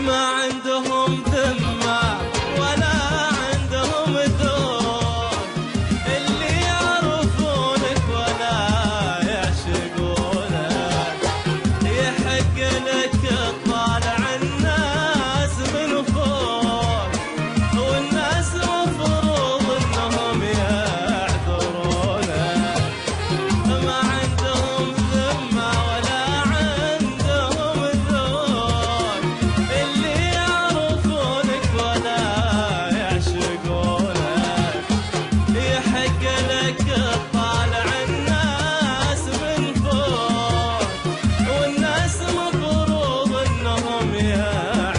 ما عندهم ذمة ولا عندهم ذوق، اللي يعرفونك ولا يعشقونك، يحق لك تطالع الناس من فوق، والناس مفروض انهم يعذرونك. ما عندهم ذمة ولا عندهم ذوق، اللي يعرفونك ولا يعشقونك، يحق لك تطالع الناس من فوق، والناس مفروض انهم يعذرونك.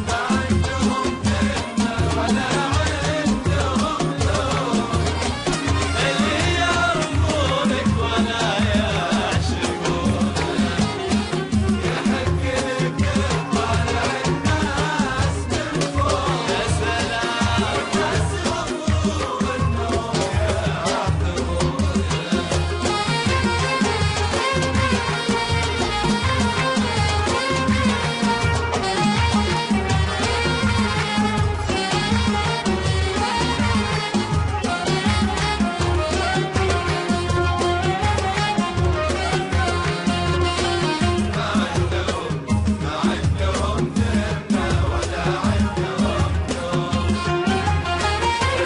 ما عندهم ذمة ولا عندهم ذوق، اللي يعرفونك ولا يعشقونك، يحق لك تطالع الناس من فوق. يا سلام، الناس مفروض انهم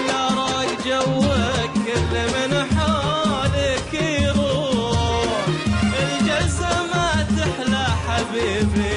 لا راق جوك كل من حولك يروح، الجلسة ما تحلى حبيبي